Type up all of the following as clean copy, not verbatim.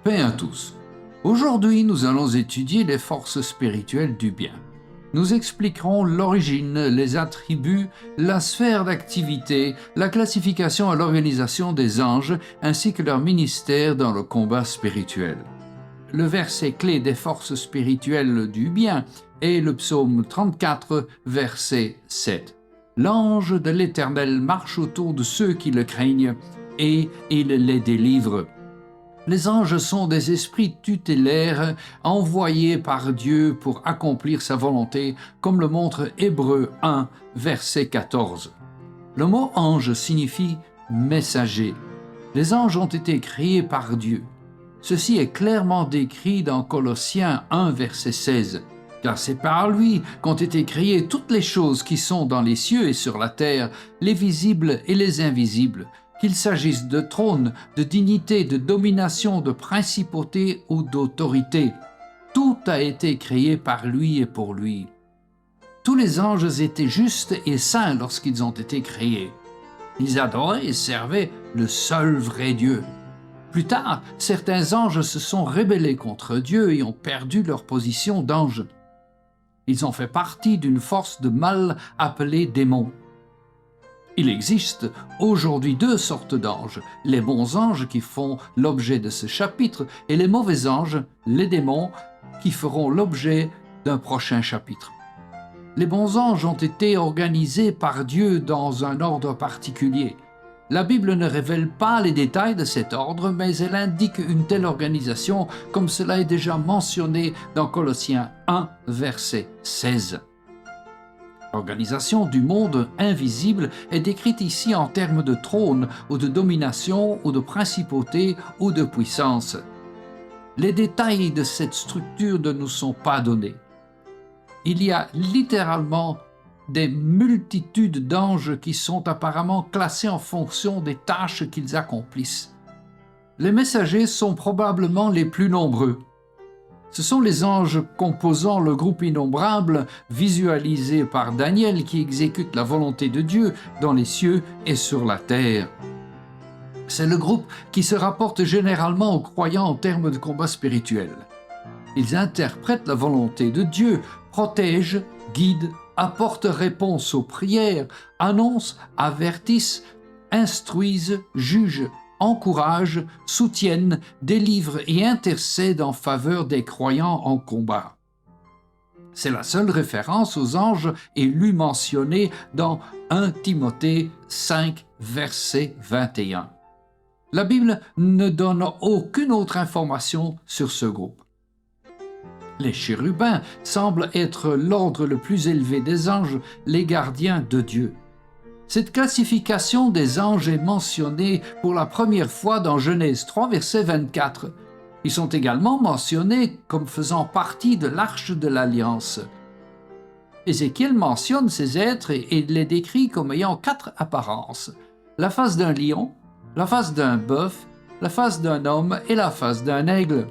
Paix à tous. Aujourd'hui, nous allons étudier les forces spirituelles du bien. Nous expliquerons l'origine, les attributs, la sphère d'activité, la classification et l'organisation des anges, ainsi que leur ministère dans le combat spirituel. Le verset clé des forces spirituelles du bien est le psaume 34, verset 7. L'ange de l'Éternel marche autour de ceux qui le craignent et il les délivre. Les anges sont des esprits tutélaires envoyés par Dieu pour accomplir sa volonté, comme le montre Hébreux 1, verset 14. Le mot ange signifie messager. Les anges ont été créés par Dieu. Ceci est clairement décrit dans Colossiens 1, verset 16. Car c'est par lui qu'ont été créées toutes les choses qui sont dans les cieux et sur la terre, les visibles et les invisibles, qu'il s'agisse de trône, de dignité, de domination, de principauté ou d'autorité. Tout a été créé par lui et pour lui. Tous les anges étaient justes et saints lorsqu'ils ont été créés. Ils adoraient et servaient le seul vrai Dieu. Plus tard, certains anges se sont rébellés contre Dieu et ont perdu leur position d'ange. Ils ont fait partie d'une force de mal appelée démons. Il existe aujourd'hui deux sortes d'anges, les bons anges qui font l'objet de ce chapitre et les mauvais anges, les démons, qui feront l'objet d'un prochain chapitre. Les bons anges ont été organisés par Dieu dans un ordre particulier. La Bible ne révèle pas les détails de cet ordre, mais elle indique une telle organisation comme cela est déjà mentionné dans Colossiens 1, verset 16. L'organisation du monde invisible est décrite ici en termes de trône ou de domination ou de principauté ou de puissance. Les détails de cette structure ne nous sont pas donnés. Il y a littéralement des multitudes d'anges qui sont apparemment classés en fonction des tâches qu'ils accomplissent. Les messagers sont probablement les plus nombreux. Ce sont les anges composant le groupe innombrable visualisé par Daniel qui exécute la volonté de Dieu dans les cieux et sur la terre. C'est le groupe qui se rapporte généralement aux croyants en termes de combat spirituel. Ils interprètent la volonté de Dieu, protègent, guident, apportent réponse aux prières, annoncent, avertissent, instruisent, jugent, encouragent, soutiennent, délivrent et intercèdent en faveur des croyants en combat. C'est la seule référence aux anges élus mentionnés dans 1 Timothée 5, verset 21. La Bible ne donne aucune autre information sur ce groupe. Les chérubins semblent être l'ordre le plus élevé des anges, les gardiens de Dieu. Cette classification des anges est mentionnée pour la première fois dans Genèse 3, verset 24. Ils sont également mentionnés comme faisant partie de l'Arche de l'Alliance. Ézéchiel mentionne ces êtres et les décrit comme ayant 4 apparences: la face d'un lion, la face d'un bœuf, la face d'un homme et la face d'un aigle.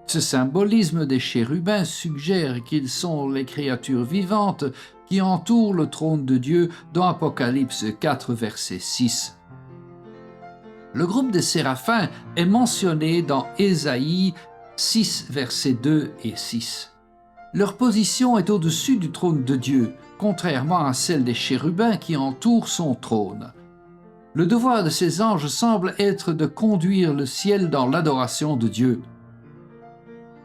Ce symbolisme des chérubins suggère qu'ils sont les créatures vivantes qui entourent le trône de Dieu dans Apocalypse 4, verset 6. Le groupe des séraphins est mentionné dans Ésaïe 6, versets 2 et 6. Leur position est au-dessus du trône de Dieu, contrairement à celle des chérubins qui entourent son trône. Le devoir de ces anges semble être de conduire le ciel dans l'adoration de Dieu.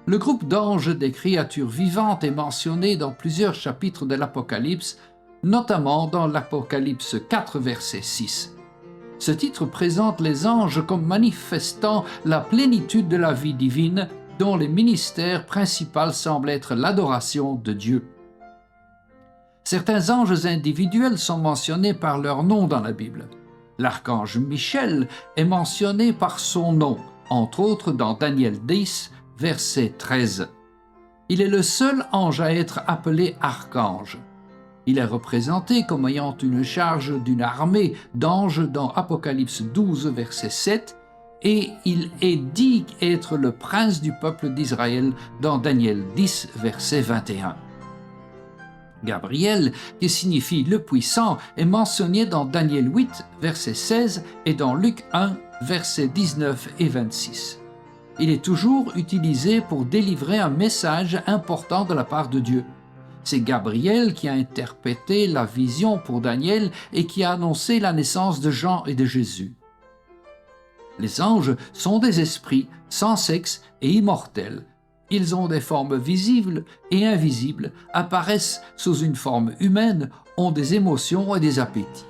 Le groupe d'anges des créatures vivantes est mentionné dans plusieurs chapitres de l'Apocalypse, notamment dans l'Apocalypse 4, verset 6. Ce titre présente les anges comme manifestant la plénitude de la vie divine, dont le ministère principal semble être l'adoration de Dieu. Certains anges individuels sont mentionnés par leur nom dans la Bible. L'archange Michel est mentionné par son nom, entre autres dans Daniel 10, verset 13. Il est le seul ange à être appelé archange. Il est représenté comme ayant une charge d'une armée d'anges dans Apocalypse 12, verset 7, et il est dit être le prince du peuple d'Israël dans Daniel 10, verset 21. Gabriel, qui signifie le puissant, est mentionné dans Daniel 8, verset 16 et dans Luc 1, versets 19 et 26. Il est toujours utilisé pour délivrer un message important de la part de Dieu. C'est Gabriel qui a interprété la vision pour Daniel et qui a annoncé la naissance de Jean et de Jésus. Les anges sont des esprits sans sexe et immortels. Ils ont des formes visibles et invisibles, apparaissent sous une forme humaine, ont des émotions et des appétits.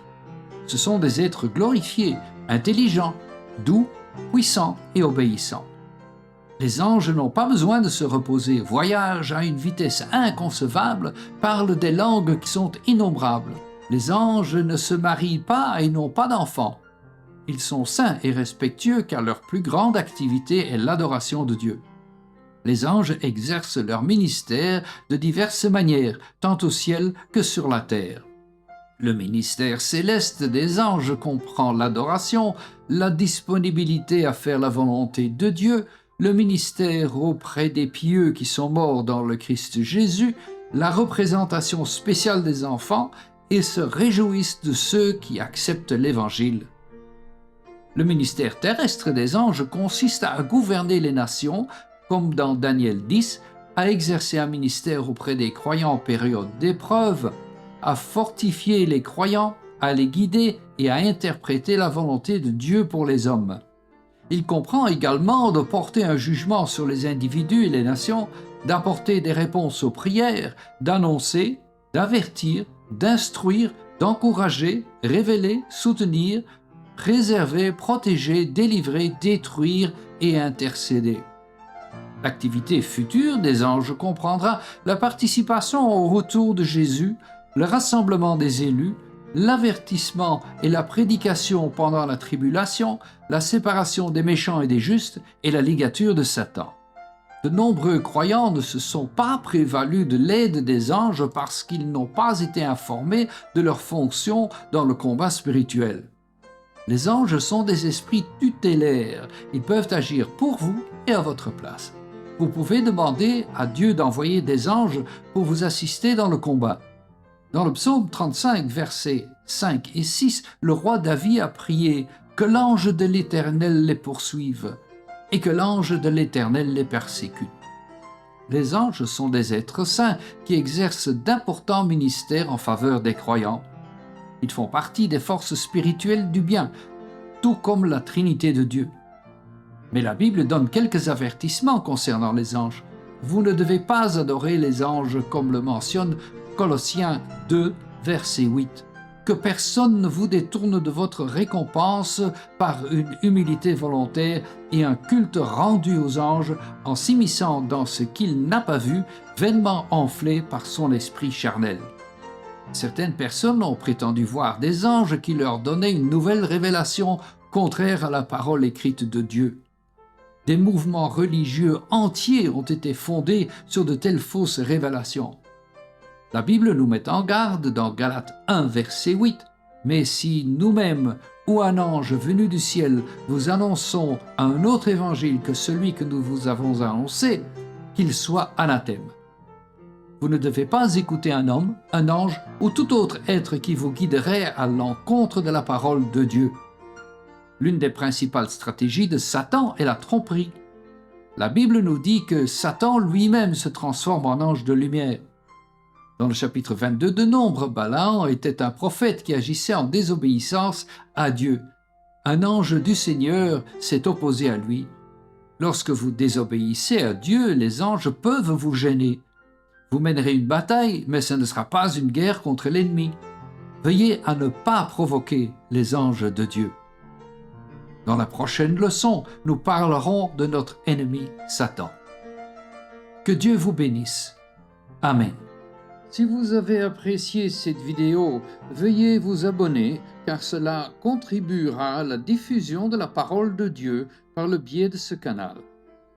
Ce sont des êtres glorifiés, intelligents, doux, puissants et obéissants. Les anges n'ont pas besoin de se reposer, voyagent à une vitesse inconcevable, parlent des langues qui sont innombrables. Les anges ne se marient pas et n'ont pas d'enfants. Ils sont saints et respectueux car leur plus grande activité est l'adoration de Dieu. Les anges exercent leur ministère de diverses manières, tant au ciel que sur la terre. Le ministère céleste des anges comprend l'adoration, la disponibilité à faire la volonté de Dieu, le ministère auprès des pieux qui sont morts dans le Christ Jésus, la représentation spéciale des enfants et se réjouissent de ceux qui acceptent l'Évangile. Le ministère terrestre des anges consiste à gouverner les nations, comme dans Daniel 10, à exercer un ministère auprès des croyants en période d'épreuve, à fortifier les croyants, à les guider et à interpréter la volonté de Dieu pour les hommes. Il comprend également de porter un jugement sur les individus et les nations, d'apporter des réponses aux prières, d'annoncer, d'avertir, d'instruire, d'encourager, révéler, soutenir, préserver, protéger, délivrer, détruire et intercéder. L'activité future des anges comprendra la participation au retour de Jésus, le rassemblement des élus, l'avertissement et la prédication pendant la tribulation, la séparation des méchants et des justes et la ligature de Satan. De nombreux croyants ne se sont pas prévalus de l'aide des anges parce qu'ils n'ont pas été informés de leur fonction dans le combat spirituel. Les anges sont des esprits tutélaires. Ils peuvent agir pour vous et à votre place. Vous pouvez demander à Dieu d'envoyer des anges pour vous assister dans le combat. Dans le psaume 35, versets 5 et 6, le roi David a prié « Que l'ange de l'Éternel les poursuive et que l'ange de l'Éternel les persécute ». Les anges sont des êtres saints qui exercent d'importants ministères en faveur des croyants. Ils font partie des forces spirituelles du bien, tout comme la Trinité de Dieu. Mais la Bible donne quelques avertissements concernant les anges. Vous ne devez pas adorer les anges comme le mentionne Colossiens 2, verset 8. Que personne ne vous détourne de votre récompense par une humilité volontaire et un culte rendu aux anges en s'immisçant dans ce qu'il n'a pas vu, vainement enflé par son esprit charnel. Certaines personnes ont prétendu voir des anges qui leur donnaient une nouvelle révélation contraire à la parole écrite de Dieu. Des mouvements religieux entiers ont été fondés sur de telles fausses révélations. La Bible nous met en garde dans Galates 1, verset 8. « Mais si nous-mêmes ou un ange venu du ciel vous annonçons un autre évangile que celui que nous vous avons annoncé, qu'il soit anathème. » Vous ne devez pas écouter un homme, un ange ou tout autre être qui vous guiderait à l'encontre de la parole de Dieu. L'une des principales stratégies de Satan est la tromperie. La Bible nous dit que Satan lui-même se transforme en ange de lumière. Dans le chapitre 22 de Nombre, Balaam était un prophète qui agissait en désobéissance à Dieu. Un ange du Seigneur s'est opposé à lui. Lorsque vous désobéissez à Dieu, les anges peuvent vous gêner. Vous mènerez une bataille, mais ce ne sera pas une guerre contre l'ennemi. Veuillez à ne pas provoquer les anges de Dieu. Dans la prochaine leçon, nous parlerons de notre ennemi Satan. Que Dieu vous bénisse. Amen. Si vous avez apprécié cette vidéo, veuillez vous abonner car cela contribuera à la diffusion de la parole de Dieu par le biais de ce canal.